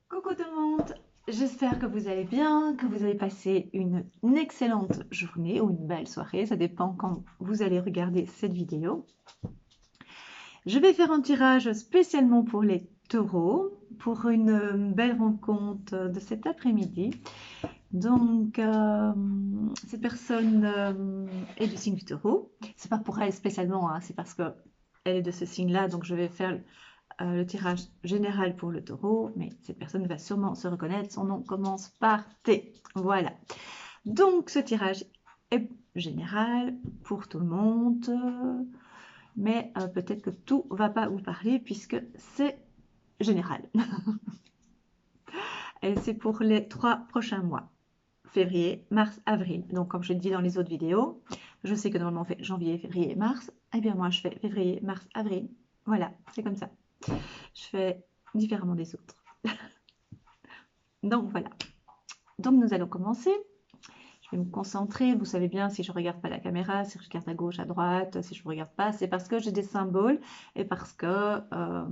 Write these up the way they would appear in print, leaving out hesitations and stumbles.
Coucou tout le monde, j'espère que vous allez bien, que vous avez passé une excellente journée ou une belle soirée, ça dépend quand vous allez regarder cette vidéo. Je vais faire un tirage spécialement pour les taureaux, pour une belle rencontre de cet après-midi. Donc, cette personne est du signe du taureau. C'est pas pour elle spécialement, hein, c'est parce que elle est de ce signe-là, donc je vais faire le tirage général pour le taureau, mais cette personne va sûrement se reconnaître. Son nom commence par T. Voilà. Donc, ce tirage est général pour tout le monde, mais peut-être que tout ne va pas vous parler puisque c'est général. Et c'est pour les 3 prochains mois. Février, mars, avril. Donc, comme je le dis dans les autres vidéos, je sais que normalement on fait janvier, février, mars. Eh bien, moi, je fais février, mars, avril. Voilà, c'est comme ça. Je fais différemment des autres. Donc, voilà. Donc, nous allons commencer. Je vais me concentrer. Vous savez bien, si je ne regarde pas la caméra, si je regarde à gauche, à droite, si je ne regarde pas, c'est parce que j'ai des symboles et parce que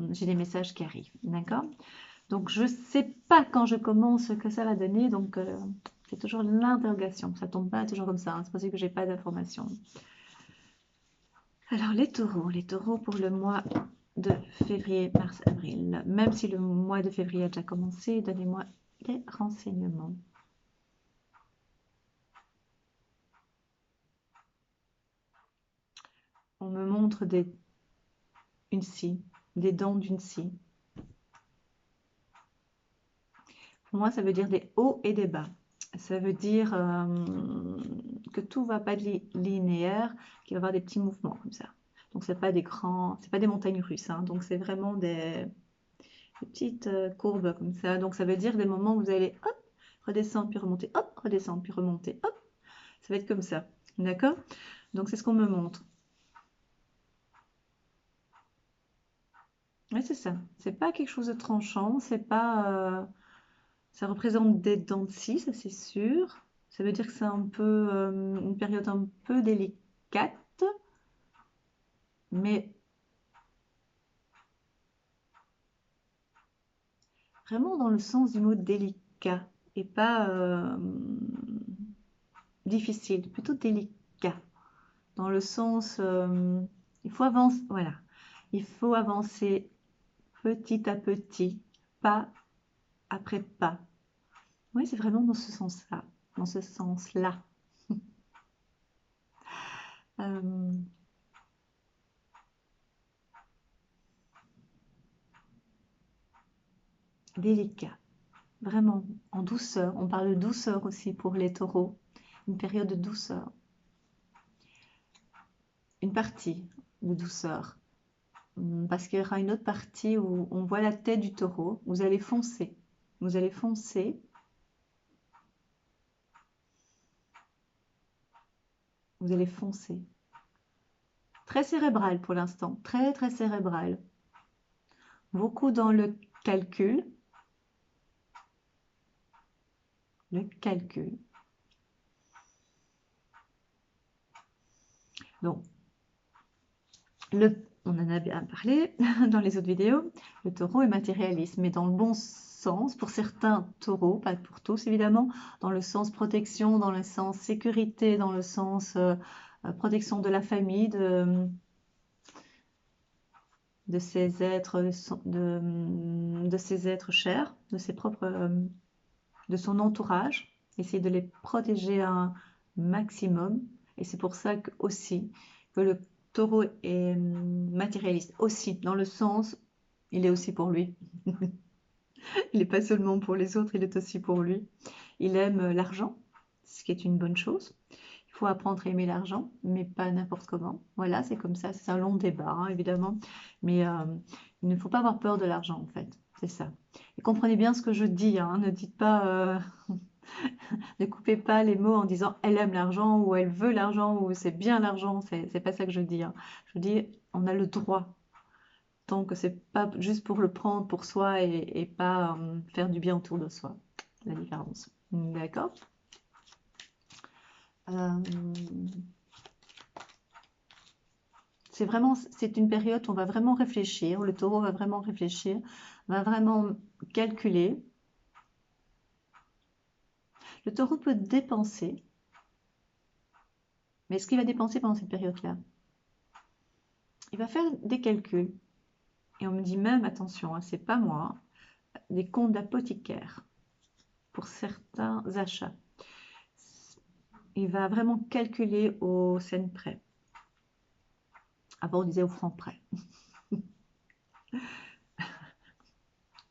j'ai des messages qui arrivent. D'accord? Donc, je ne sais pas quand je commence ce que ça va donner. Donc, c'est toujours l'interrogation. Ça ne tombe pas toujours comme ça. Hein. C'est possible que je n'ai pas d'informations. Alors, les taureaux pour le mois de février, mars, avril. Même si le mois de février a déjà commencé, donnez-moi des renseignements. On me montre une scie, des dents d'une scie. Pour moi, ça veut dire des hauts et des bas. Ça veut dire que tout ne va pas être linéaire, qu'il va y avoir des petits mouvements comme ça. Donc, ce n'est pas des grands, c'est pas des montagnes russes. Hein. Donc, c'est vraiment des petites courbes comme ça. Donc, ça veut dire des moments où vous allez hop, redescendre puis remonter, hop, redescendre puis remonter, hop. Ça va être comme ça. D'accord? Donc, c'est ce qu'on me montre. Oui, c'est ça. C'est pas quelque chose de tranchant. C'est pas. Ça représente des dents de scie, ça c'est sûr. Ça veut dire que c'est un peu une période un peu délicate, mais vraiment dans le sens du mot délicat et pas difficile, plutôt délicat. Dans le sens, il faut avancer, voilà, il faut avancer petit à petit, pas après pas. Oui, c'est vraiment dans ce sens-là, dans ce sens-là. Euh, Délicat. Vraiment, en douceur. On parle de douceur aussi pour les taureaux. Une période de douceur. Une partie de douceur. Parce qu'il y aura une autre partie où on voit la tête du taureau. Vous allez foncer. Vous allez foncer. Vous allez foncer. Très cérébral pour l'instant. Très, très cérébral. Beaucoup dans le calcul. Le calcul. Donc, on en a bien parlé dans les autres vidéos, le taureau est matérialiste, mais dans le bon sens, pour certains taureaux, pas pour tous évidemment, dans le sens protection, dans le sens sécurité, dans le sens protection de la famille, de ces êtres, de ces êtres chers, de ses propres, de son entourage, essayer de les protéger un maximum. Et c'est pour ça que, aussi que le taureau est matérialiste aussi, dans le sens, il est aussi pour lui. Il n'est pas seulement pour les autres, il est aussi pour lui. Il aime l'argent, ce qui est une bonne chose. Il faut apprendre à aimer l'argent, mais pas n'importe comment. Voilà, c'est comme ça, c'est un long débat, hein, évidemment. Mais il ne faut pas avoir peur de l'argent, en fait. C'est ça. Et comprenez bien ce que je dis, hein. Ne dites pas, ne coupez pas les mots en disant elle aime l'argent ou elle veut l'argent ou c'est bien l'argent. C'est pas ça que je dis. Hein. Je dis on a le droit. Tant que c'est pas juste pour le prendre pour soi et pas faire du bien autour de soi. La différence. D'accord. Euh, c'est une période où on va vraiment réfléchir, le taureau va vraiment réfléchir, va vraiment calculer, Le taureau peut dépenser, mais ce qu'il va dépenser pendant cette période-là, il va faire des calculs. Et on me dit même, attention, hein, c'est pas moi, des comptes d'apothicaire pour certains achats. Il va vraiment calculer au cent près. Avant, on disait au franc près.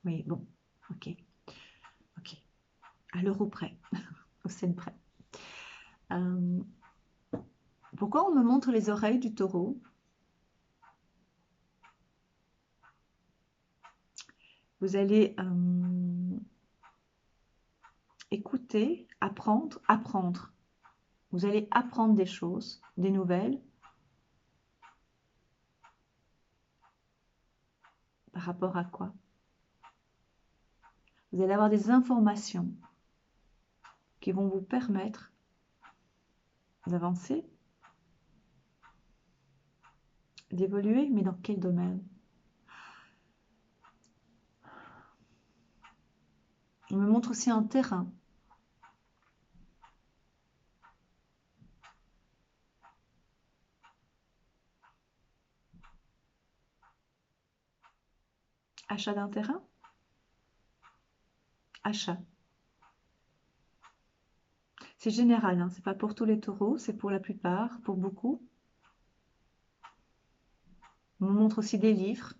Oui, bon, ok, ok. À l'euro près, au cent près. Pourquoi on me montre les oreilles du taureau? Vous allez écouter, apprendre, apprendre. Vous allez apprendre des choses, des nouvelles, par rapport à quoi? Vous allez avoir des informations qui vont vous permettre d'avancer, d'évoluer, mais dans quel domaine? On me montre aussi un terrain. Achat d'un terrain? Achat. C'est général, hein, c'est pas pour tous les taureaux, c'est pour la plupart, pour beaucoup. On me montre aussi des livres.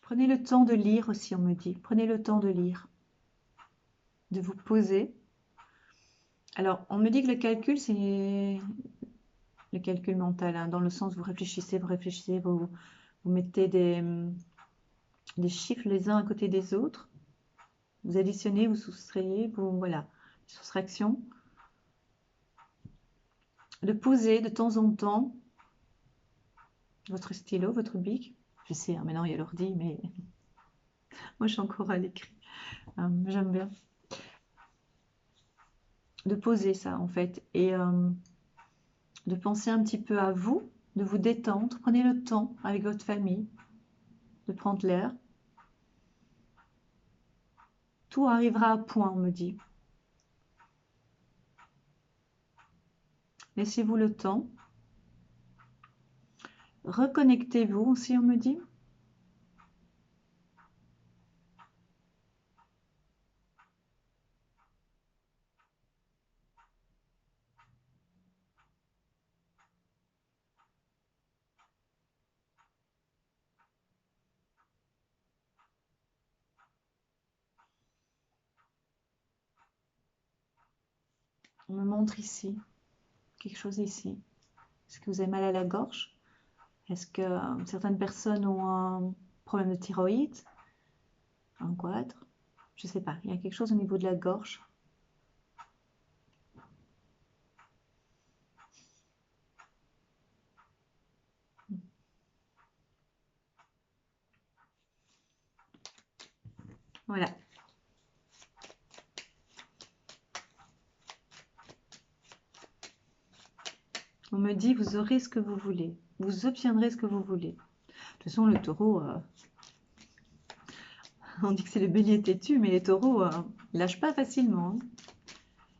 Prenez le temps de lire aussi, on me dit. Prenez le temps de lire, de vous poser. Alors, on me dit que le calcul, c'est le calcul mental, hein, dans le sens où vous réfléchissez, vous mettez des chiffres les uns à côté des autres. Vous additionnez, vous soustrayez, voilà, soustraction. De poser de temps en temps votre stylo, votre bic. Je sais, hein, maintenant il y a l'ordi, mais moi je suis encore à l'écrit. J'aime bien. De poser ça en fait et de penser un petit peu à vous, de vous détendre. Prenez le temps avec votre famille de prendre l'air. Tout arrivera à point, on me dit. Laissez-vous le temps. Reconnectez-vous aussi, on me dit. On me montre ici, quelque chose ici. Est-ce que vous avez mal à la gorge? Est-ce que certaines personnes ont un problème de thyroïde? Un goitre? Je ne sais pas. Il y a quelque chose au niveau de la gorge. Voilà. On me dit, vous aurez ce que vous voulez. Vous obtiendrez ce que vous voulez. De toute façon, le taureau, on dit que c'est le bélier têtu, mais les taureaux lâchent pas facilement, hein.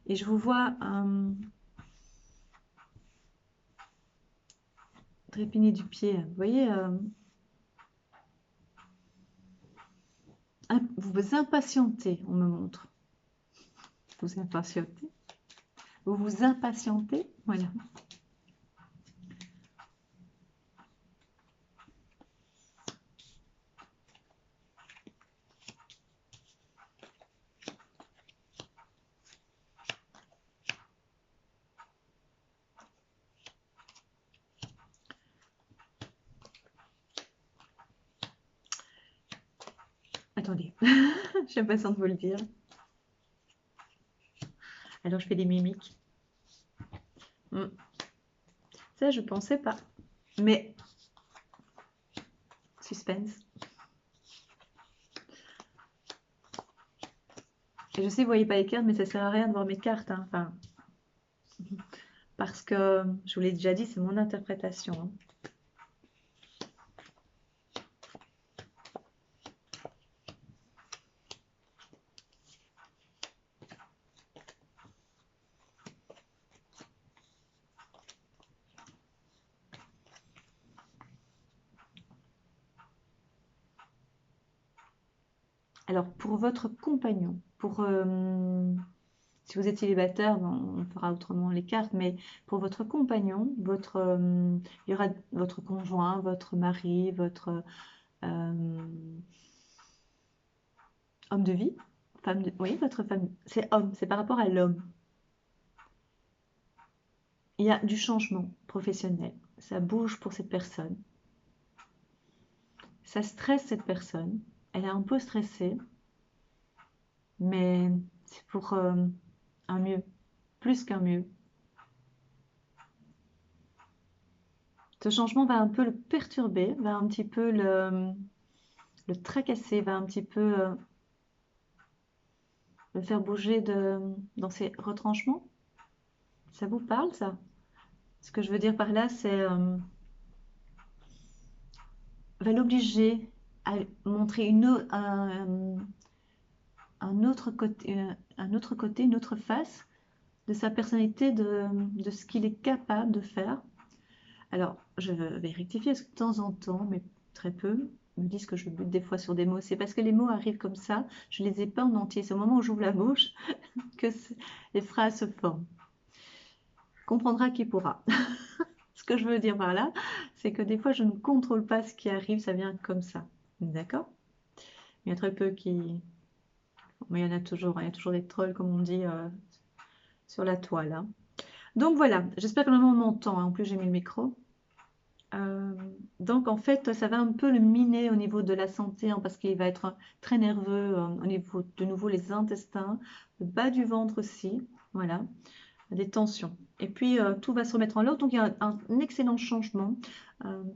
Et je vous vois trépigner du pied. Vous voyez, vous vous impatientez, on me montre. Vous impatientez. Vous vous impatientez, voilà. Attendez, j'ai l'impression de vous le dire. Alors, je fais des mimiques. Ça, je pensais pas. Mais, suspense. Et je sais, vous voyez pas les cartes, mais ça sert à rien de voir mes cartes, hein. Enfin, parce que, je vous l'ai déjà dit, c'est mon interprétation, hein. Alors, pour votre compagnon, si vous êtes célibataire, bon, on fera autrement les cartes, mais pour votre compagnon, il y aura votre conjoint, votre mari, votre euh, homme de vie, oui, votre femme, c'est homme, c'est par rapport à l'homme. Il y a du changement professionnel, ça bouge pour cette personne, ça stresse cette personne, elle est un peu stressée, mais c'est pour un mieux, plus qu'un mieux. Ce changement va un peu le perturber, va un petit peu le tracasser, va un petit peu le faire bouger dans ses retranchements. Ça vous parle, ça? Ce que je veux dire par là, c'est va l'obliger à montrer un autre côté, une autre face de sa personnalité, de ce qu'il est capable de faire. Alors, je vais rectifier parce que de temps en temps, mais très peu, me disent que je bute des fois sur des mots. C'est parce que les mots arrivent comme ça, je ne les ai pas en entier. C'est au moment où j'ouvre la bouche que les phrases se forment. Comprendra qui pourra. Ce que je veux dire par là, c'est que des fois, je ne contrôle pas ce qui arrive, ça vient comme ça. D'accord? Il y a très peu qui... Mais il y a toujours des trolls, comme on dit, sur la toile, hein. Donc voilà, j'espère que maintenant on m'entend, hein. En plus, j'ai mis le micro. Euh, donc en fait, ça va un peu le miner au niveau de la santé, hein, parce qu'il va être très nerveux au niveau de nouveau les intestins, le bas du ventre aussi, voilà, des tensions. Et puis tout va se remettre en l'ordre, donc il y a un excellent changement,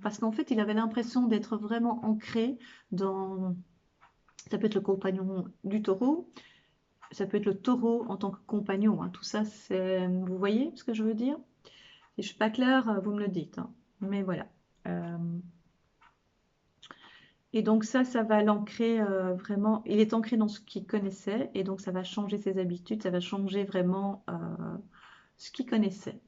parce qu'en fait il avait l'impression d'être vraiment ancré dans, ça peut être le compagnon du taureau, ça peut être le taureau en tant que compagnon, hein. Tout ça, c'est, vous voyez ce que je veux dire? Si je ne suis pas claire, vous me le dites, hein. Mais voilà. Euh, Et donc ça va l'ancrer vraiment, il est ancré dans ce qu'il connaissait, et donc ça va changer ses habitudes, ça va changer vraiment ce qu'il connaissait.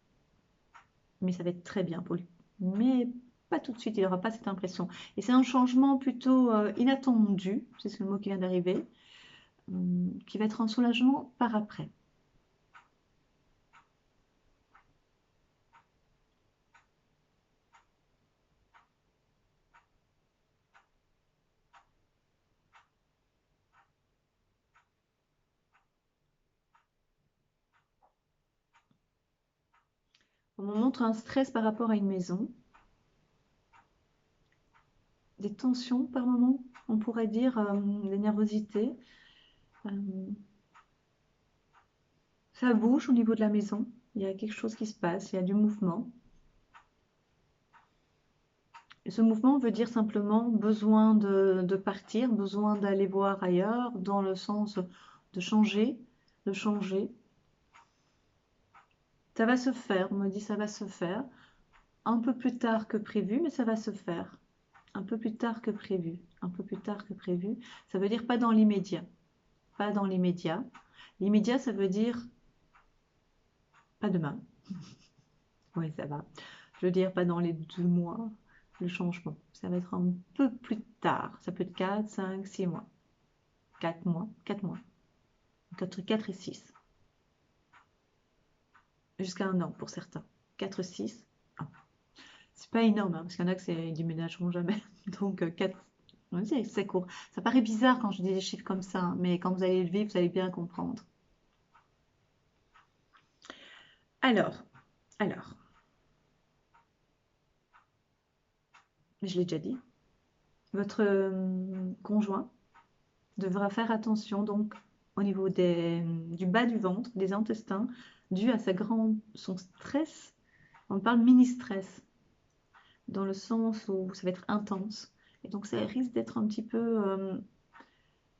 Mais ça va être très bien pour lui. Mais pas tout de suite, il n'aura pas cette impression. Et c'est un changement plutôt inattendu, c'est le mot qui vient d'arriver, qui va être un soulagement par après. On me montre un stress par rapport à une maison, des tensions par moment, on pourrait dire, des nervosités. Euh, Ça bouge au niveau de la maison. Il y a quelque chose qui se passe, il y a du mouvement. Et ce mouvement veut dire simplement besoin de partir, besoin d'aller voir ailleurs, dans le sens de changer, de changer. Ça va se faire, on me dit ça va se faire. Un peu plus tard que prévu, mais ça va se faire. Un peu plus tard que prévu. Un peu plus tard que prévu. Ça veut dire pas dans l'immédiat. Pas dans l'immédiat. L'immédiat, ça veut dire pas demain. Oui, ça va. Je veux dire, pas dans les 2 mois, le changement. Ça va être un peu plus tard. Ça peut être 4, 5, 6 mois. 4 mois, 4 mois. Entre 4 et 6. Jusqu'à un an pour certains. 4, 6, 1. C'est pas énorme, hein, parce qu'il y en a ils déménageront jamais. Donc 4, c'est court. Ça paraît bizarre quand je dis des chiffres comme ça, hein, mais quand vous allez le vivre, vous allez bien comprendre. Alors, alors, je l'ai déjà dit, votre conjoint devra faire attention donc au niveau du bas du ventre, des intestins, dû à son stress. On parle mini-stress, dans le sens où ça va être intense. Et donc ça risque d'être un petit peu...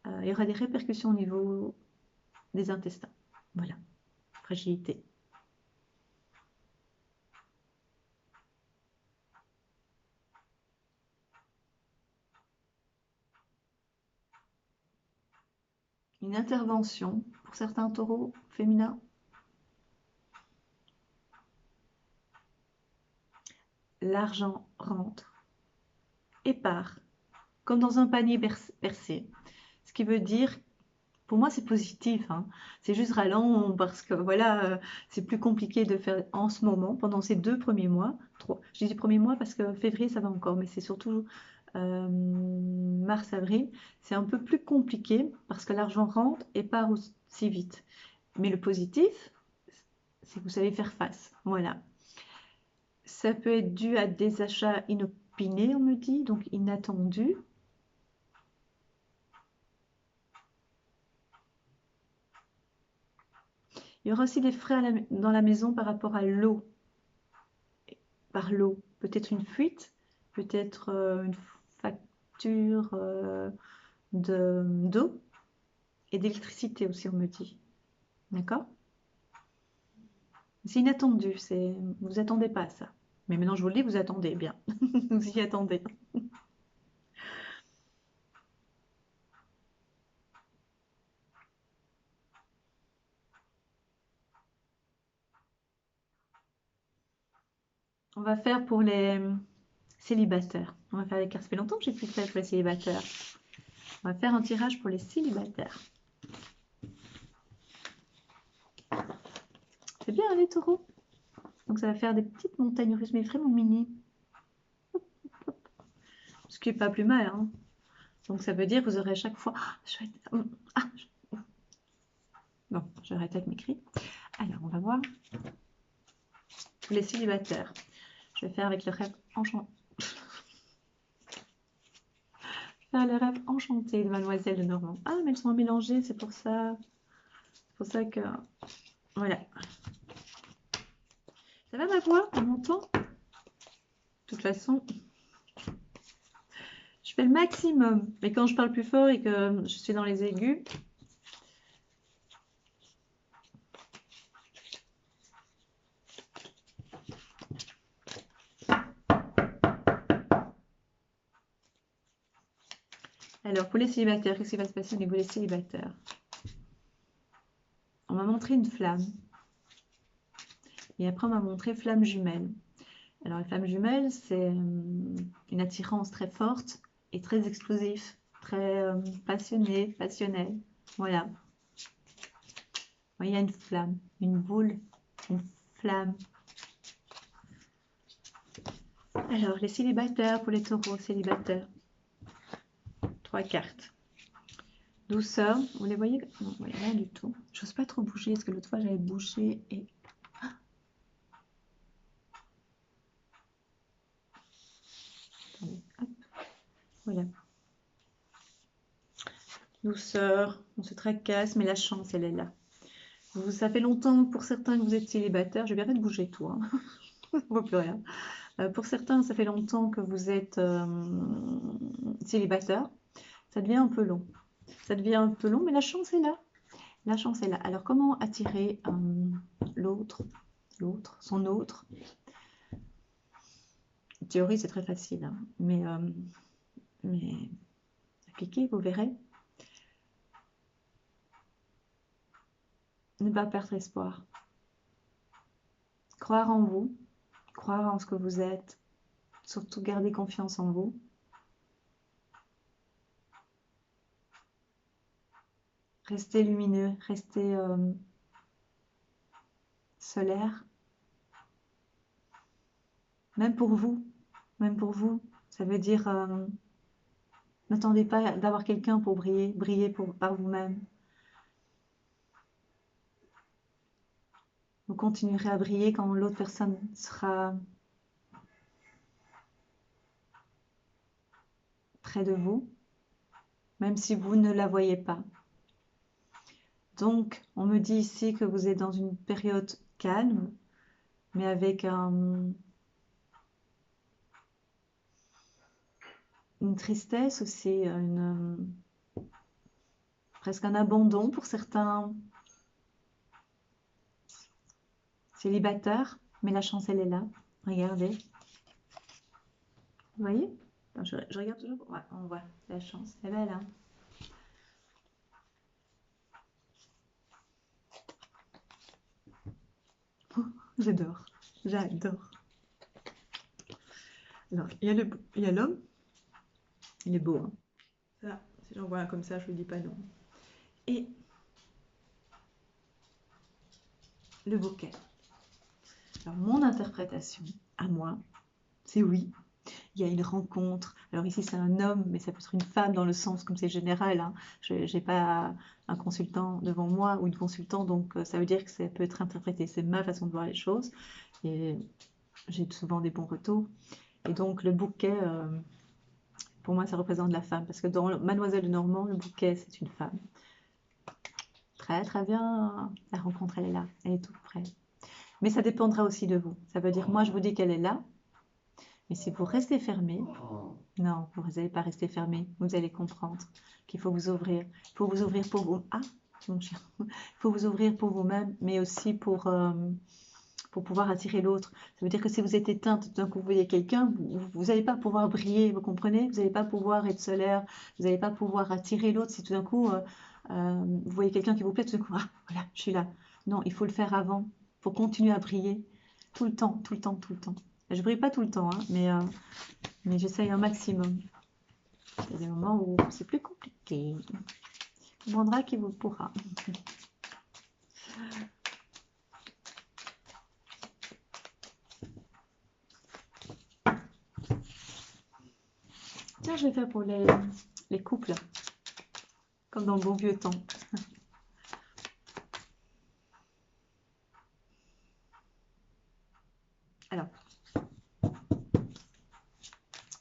il y aura des répercussions au niveau des intestins. Voilà, fragilité. Une intervention pour certains taureaux féminins. L'argent rentre et part, comme dans un panier percé. Ce qui veut dire, pour moi, c'est positif, hein. C'est juste ralent parce que voilà, c'est plus compliqué de faire en ce moment, pendant ces 2 premiers mois. Je dis premiers mois parce que février, ça va encore, mais c'est surtout mars, avril. C'est un peu plus compliqué parce que l'argent rentre et part aussi vite. Mais le positif, c'est que vous savez faire face. Voilà. Ça peut être dû à des achats inopinés, on me dit, donc inattendus. Il y aura aussi des frais dans la maison par rapport à l'eau, par l'eau. Peut-être une fuite, peut-être une facture d'eau et d'électricité aussi, on me dit. D'accord? C'est inattendu, vous attendez pas à ça. Mais maintenant, je vous le dis, vous attendez bien. Vous y attendez. On va faire pour les célibataires. On va faire les cartes. Ça fait longtemps que j'ai plus fait pour les célibataires. On va faire un tirage pour les célibataires. C'est bien, hein, les taureaux. Donc ça va faire des petites montagnes russes, mais vraiment mini. Ce qui n'est pas plus mal, hein. Donc ça veut dire que vous aurez à chaque fois... Bon, j'arrête avec mes cris. Alors, on va voir. Pour les célibataires. Je vais faire avec le rêve enchanté. Faire le rêve enchanté de Mademoiselle de Normand. Ah, mais elles sont mélangées, c'est pour ça. C'est pour ça que... Voilà. Ça va ma voix? On m'entend? De toute façon, je fais le maximum. Mais quand je parle plus fort et que je suis dans les aigus, alors, pour les célibataires, qu'est-ce qui va se passer au niveau des célibataires? On m'a montré une flamme. Et après, on m'a montré flamme jumelle. Alors, les flammes jumelles, c'est une attirance très forte et très explosive, très passionnée, passionnelle. Voilà. Il y a une flamme, une boule, une flamme. Alors, les célibataires, pour les taureaux célibataires. 3 cartes. Douceur, vous les voyez? Non, vous voyez rien du tout. J'ose pas trop bouger, parce que l'autre fois, j'avais bougé et... Attendez, hop. Voilà. Douceur, on se tracasse, mais la chance, elle est là. Ça fait longtemps, pour certains, que vous êtes célibataire. J'ai bien fait de bouger tout, hein. On ne voit plus rien. Pour certains, ça fait longtemps que vous êtes célibataire. Ça devient un peu long. Ça devient un peu long, mais la chance est là. La chance est là. Alors, comment attirer l'autre, son autre? En théorie, c'est très facile, hein. Mais appliquez, vous verrez. Ne pas perdre espoir. Croire en vous, croire en ce que vous êtes. Surtout garder confiance en vous. Restez lumineux, restez solaire. Même pour vous, ça veut dire n'attendez pas d'avoir quelqu'un pour briller, brillez par vous-même. Vous continuerez à briller quand l'autre personne sera près de vous, même si vous ne la voyez pas. Donc, on me dit ici que vous êtes dans une période calme, mais avec une tristesse aussi, presque un abandon pour certains célibataires, mais la chance, elle est là. Regardez. Vous voyez? Je regarde toujours. Ouais, on voit la chance. Elle est belle, hein? J'adore. J'adore. Alors, il y a l'homme. Il est beau, hein? Ça, Si j'en vois un comme ça, je ne lui dis pas non. Et le bouquet. Alors, mon interprétation, à moi, c'est oui. Il y a une rencontre. Alors ici, c'est un homme, mais ça peut être une femme dans le sens comme c'est général. Hein. Je n'ai pas un consultant devant moi ou une consultante, donc ça veut dire que ça peut être interprété. C'est ma façon de voir les choses. Et j'ai souvent des bons retours. Et donc, le bouquet, pour moi, ça représente la femme. Parce que dans Mademoiselle de Normand, le bouquet, c'est une femme. Très, très bien. La rencontre, elle est là. Elle est toute près. Mais ça dépendra aussi de vous. Ça veut dire, moi, je vous dis qu'elle est là. Mais si vous restez fermé, non, vous n'allez pas rester fermé. Vous allez comprendre qu'il faut vous ouvrir. Il faut vous ouvrir pour vous. Ah, mon chien. Il faut vous ouvrir pour vous-même, mais aussi pour pouvoir attirer l'autre. Ça veut dire que si vous êtes éteinte, tout d'un coup vous voyez quelqu'un, vous n'allez pas pouvoir briller, vous comprenez? Vous n'allez pas pouvoir être solaire, vous n'allez pas pouvoir attirer l'autre. Si tout d'un coup vous voyez quelqu'un qui vous plaît, tout d'un coup, ah, voilà, je suis là. Non, il faut le faire avant. Il faut continuer à briller tout le temps, tout le temps, tout le temps. Je brille pas tout le temps, hein, mais j'essaye un maximum. Il y a des moments où c'est plus compliqué. On demandera qui vous pourra. Tiens, je vais faire pour les couples, comme dans le bon vieux temps. Alors,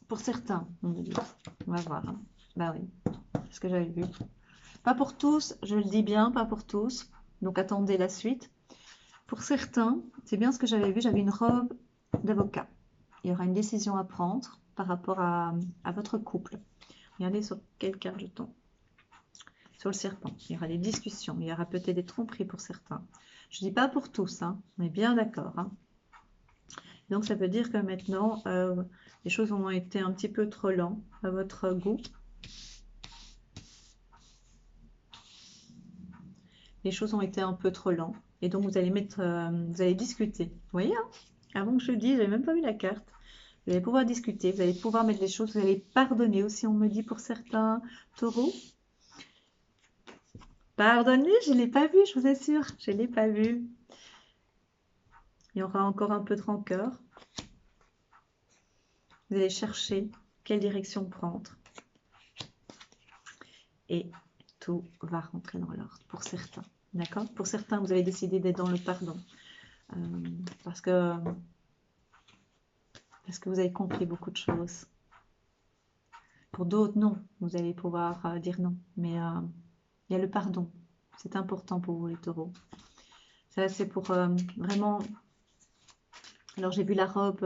pour certains, on me dit, on va voir. Hein. Bah oui, c'est ce que j'avais vu. Pas pour tous, je le dis bien, pas pour tous. Donc attendez la suite. Pour certains, c'est bien ce que j'avais vu, j'avais une robe d'avocat. Il y aura une décision à prendre par rapport à votre couple. Regardez sur quelle carte je tombe. Sur le serpent. Il y aura des discussions, il y aura peut-être des tromperies pour certains. Je ne dis pas pour tous, hein, on est bien d'accord. Hein. Donc ça veut dire que maintenant, les choses ont été un petit peu trop lentes à votre goût. Les choses ont été un peu trop lentes. Et donc vous allez vous allez discuter. Vous voyez, hein, avant que je le dise, je n'avais même pas vu la carte. Vous allez pouvoir discuter, vous allez pouvoir mettre les choses, vous allez pardonner aussi, on me dit pour certains taureaux. Pardonnez, je ne l'ai pas vu, je vous assure, je ne l'ai pas vu. Il y aura encore un peu de rancœur. Vous allez chercher quelle direction prendre. Et tout va rentrer dans l'ordre pour certains. D'accord? Pour certains, vous avez décidé d'être dans le pardon. Parce que vous avez compris beaucoup de choses. Pour d'autres, non. Vous allez pouvoir dire non. Mais il y a le pardon. C'est important pour vous, les taureaux. Ça, c'est pour vraiment... Alors, j'ai vu la robe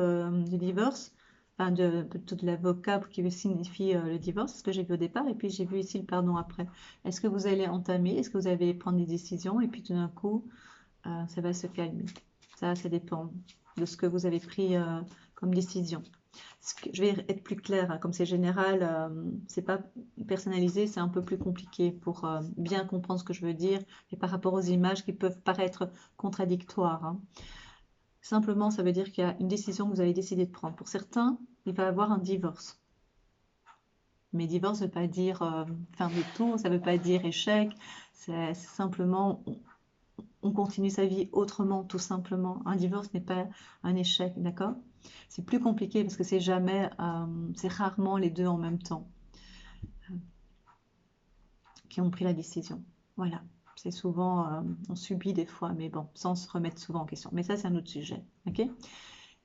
du divorce. Enfin, plutôt de l'avocat qui signifie le divorce, c'est ce que j'ai vu au départ, et puis j'ai vu ici le pardon après. Est-ce que vous allez entamer, est-ce que vous allez prendre des décisions, et puis tout d'un coup, ça va se calmer. Ça dépend de ce que vous avez pris comme décision. Je vais être plus claire, hein, comme c'est général, c'est pas personnalisé, c'est un peu plus compliqué pour bien comprendre ce que je veux dire, et par rapport aux images qui peuvent paraître contradictoires. Hein. Simplement, ça veut dire qu'il y a une décision que vous avez décidé de prendre. Pour certains, il va y avoir un divorce. Mais divorce ne veut pas dire fin de tout, ça ne veut pas dire échec. C'est simplement, on continue sa vie autrement, tout simplement. Un divorce n'est pas un échec, d'accord? C'est plus compliqué parce que c'est rarement les deux en même temps qui ont pris la décision. Voilà. C'est souvent, on subit des fois, mais bon, sans se remettre souvent en question. Mais ça, c'est un autre sujet, ok?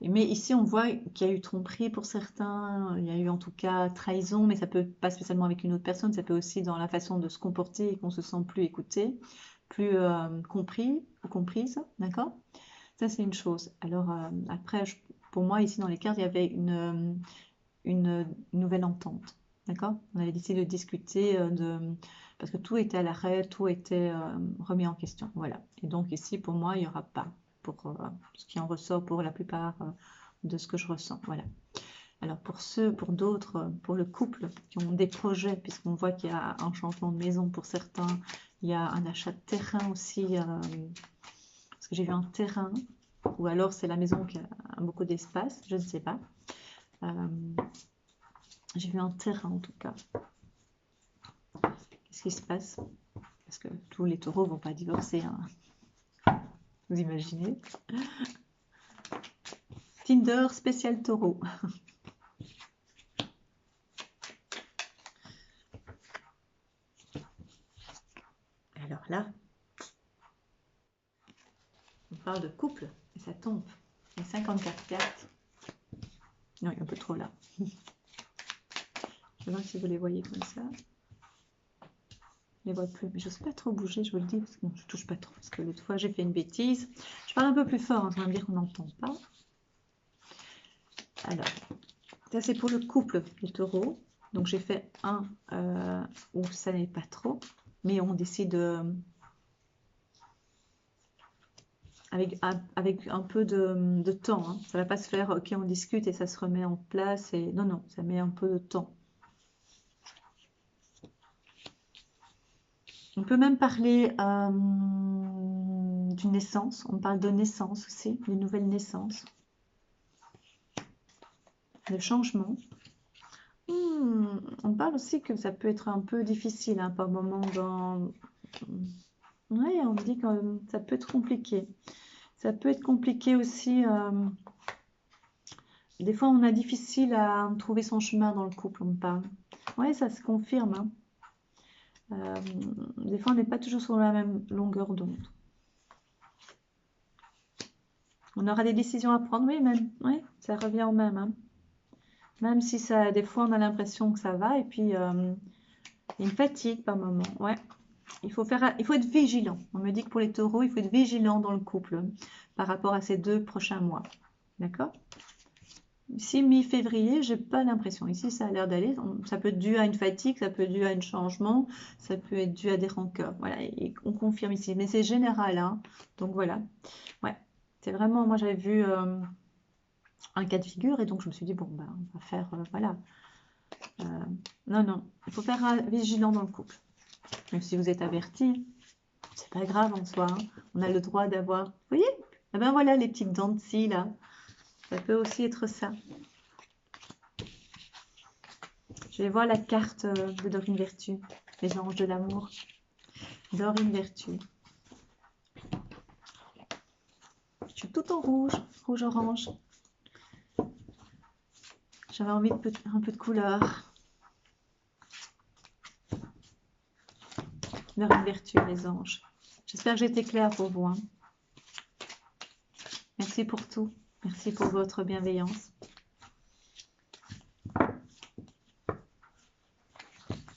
Mais ici, on voit qu'il y a eu tromperie pour certains, il y a eu en tout cas trahison, mais ça peut pas spécialement avec une autre personne, ça peut aussi dans la façon de se comporter et qu'on se sent plus écouté, plus compris ou comprise, d'accord? Ça, c'est une chose. Alors après, pour moi, ici dans les cartes, il y avait une nouvelle entente, d'accord? On avait décidé de discuter parce que tout était à l'arrêt, tout était remis en question, voilà. Et donc ici, pour moi, il n'y aura pas pour ce qui en ressort pour la plupart de ce que je ressens. Voilà. Alors pour d'autres, pour le couple qui ont des projets, puisqu'on voit qu'il y a un changement de maison pour certains, il y a un achat de terrain aussi, parce que j'ai vu un terrain, ou alors c'est la maison qui a beaucoup d'espace, je ne sais pas. J'ai vu un terrain en tout cas. Qu'est-ce qui se passe? Parce que tous les taureaux ne vont pas divorcer, hein. Vous imaginez? Tinder spécial taureau. Alors là, on parle de couple et ça tombe. Il y a 54 cartes. Non, il y a un peu trop là. Je me demande si vous les voyez comme ça. Je les vois plus, mais je ne sais pas trop bouger, je vous le dis, parce que je ne touche pas trop, parce que l'autre fois j'ai fait une bêtise. Je parle un peu plus fort, hein, ça va me dire qu'on n'entend pas. Alors, ça c'est pour le couple, les taureaux. Donc j'ai fait un où ça n'est pas trop, mais on décide avec un peu de temps. Hein. Ça ne va pas se faire, ok, on discute et ça se remet en place. Et non, non, ça met un peu de temps. On peut même parler d'une naissance. On parle de naissance aussi, d'une nouvelle naissance. De changement. On parle aussi que ça peut être un peu difficile hein, par moment dans... Oui, on dit que ça peut être compliqué. Ça peut être compliqué aussi. Des fois, on a difficile à trouver son chemin dans le couple, on parle. Oui, ça se confirme. Hein. Des fois, on n'est pas toujours sur la même longueur d'onde. On aura des décisions à prendre, oui, même. Oui, ça revient au même. Hein. Même si ça, des fois, on a l'impression que ça va, et puis il y a une fatigue par moment. Ouais. Il faut être vigilant. On me dit que pour les taureaux, il faut être vigilant dans le couple par rapport à ces 2 prochains mois. D'accord? Ici, mi-février, j'ai pas l'impression. Ici, ça a l'air d'aller. Ça peut être dû à une fatigue, ça peut être dû à un changement, ça peut être dû à des rancœurs. Voilà, et on confirme ici. Mais c'est général, hein. Donc voilà. Ouais, c'est vraiment. Moi, j'avais vu un cas de figure et donc je me suis dit bon, ben, on va faire. Voilà. Non, non, il faut faire vigilant dans le couple. Même si vous êtes averti, c'est pas grave en soi. Hein. On a le droit d'avoir. Vous voyez? Eh ben voilà les petites dents de scie là. Ça peut aussi être ça. Je vais voir la carte de Dorine Vertu, les anges de l'amour. Dorine Vertu. Je suis tout en rouge, rouge-orange. J'avais envie de un peu de couleur. Dorine Vertu, les anges. J'espère que j'ai été claire pour vous. Hein. Merci pour tout. Merci pour votre bienveillance.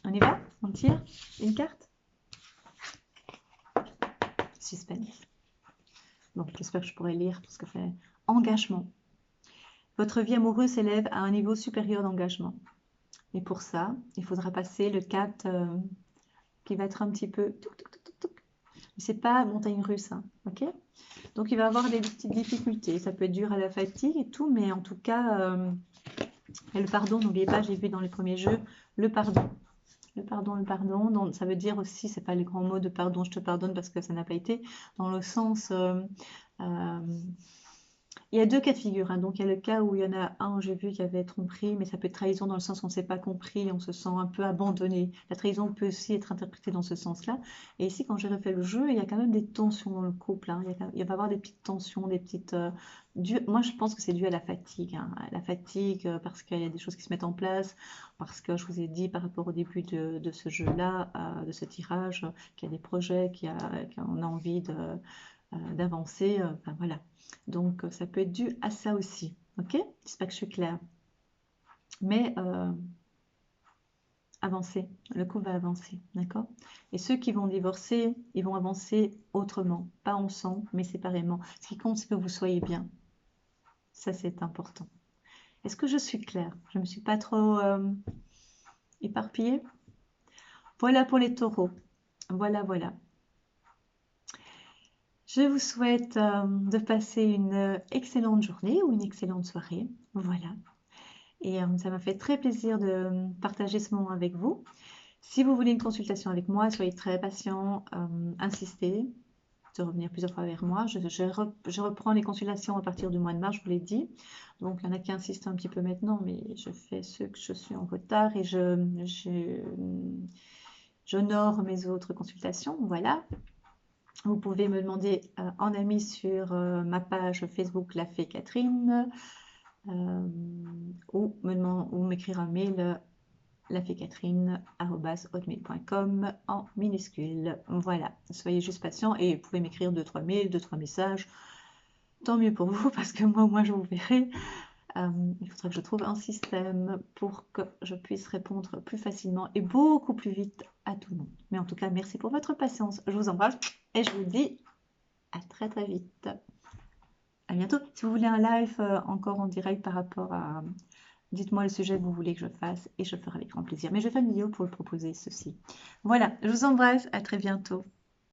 On y va? On tire une carte? Suspense. Bon, j'espère que je pourrai lire parce que fait engagement. Votre vie amoureuse s'élève à un niveau supérieur d'engagement. Et pour ça, il faudra passer le cap qui va être un petit peu... C'est pas montagne russe, hein, ok? Donc, il va avoir des petites difficultés. Ça peut être dur à la fatigue et tout, mais en tout cas, et le pardon, n'oubliez pas, j'ai vu dans les premiers jeux, le pardon. Le pardon, le pardon. Donc, ça veut dire aussi, c'est pas les grands mots de pardon, je te pardonne parce que ça n'a pas été, dans le sens... il y a 2 cas de figure. Hein. Donc, il y a le cas où il y en a un, j'ai vu, qui avait tromperie, mais ça peut être trahison dans le sens où on ne s'est pas compris, on se sent un peu abandonné. La trahison peut aussi être interprétée dans ce sens-là. Et ici, quand j'ai refait le jeu, il y a quand même des tensions dans le couple. Hein. Il va y avoir des petites tensions, des petites... moi, je pense que c'est dû à la fatigue. Hein. À la fatigue, parce qu'il y a des choses qui se mettent en place, parce que je vous ai dit par rapport au début de ce jeu-là, de ce tirage, qu'il y a des projets, qu'on a envie d'avancer. Enfin, voilà. Donc, ça peut être dû à ça aussi. Ok? J'espère que je suis claire. Mais avancer. Le couple va avancer. D'accord? Et ceux qui vont divorcer, ils vont avancer autrement. Pas ensemble, mais séparément. Ce qui compte, c'est que vous soyez bien. Ça, c'est important. Est-ce que je suis claire? Je ne me suis pas trop éparpillée? Voilà pour les taureaux. Voilà, voilà. Je vous souhaite de passer une excellente journée ou une excellente soirée. Voilà. Et ça m'a fait très plaisir de partager ce moment avec vous. Si vous voulez une consultation avec moi, soyez très patient, insistez de revenir plusieurs fois vers moi. Je reprends les consultations à partir du mois de mars, je vous l'ai dit. Donc, il y en a qui insistent un petit peu maintenant, mais je fais ce que je suis en retard et j'honore mes autres consultations, voilà. Vous pouvez me demander en ami sur ma page Facebook La Fée Catherine ou m'écrire un mail lafécatherine@hotmail.com en minuscule. Voilà, soyez juste patient et vous pouvez m'écrire 2-3 mails, 2-3 messages. Tant mieux pour vous parce que moi je vous verrai. Il faudrait que je trouve un système pour que je puisse répondre plus facilement et beaucoup plus vite à tout le monde. Mais en tout cas, merci pour votre patience. Je vous embrasse et je vous dis à très très vite. À bientôt. Si vous voulez un live encore en direct par rapport à... Dites-moi le sujet que vous voulez que je fasse et je ferai avec grand plaisir. Mais je vais faire une vidéo pour le proposer, ceci. Voilà, je vous embrasse. À très bientôt.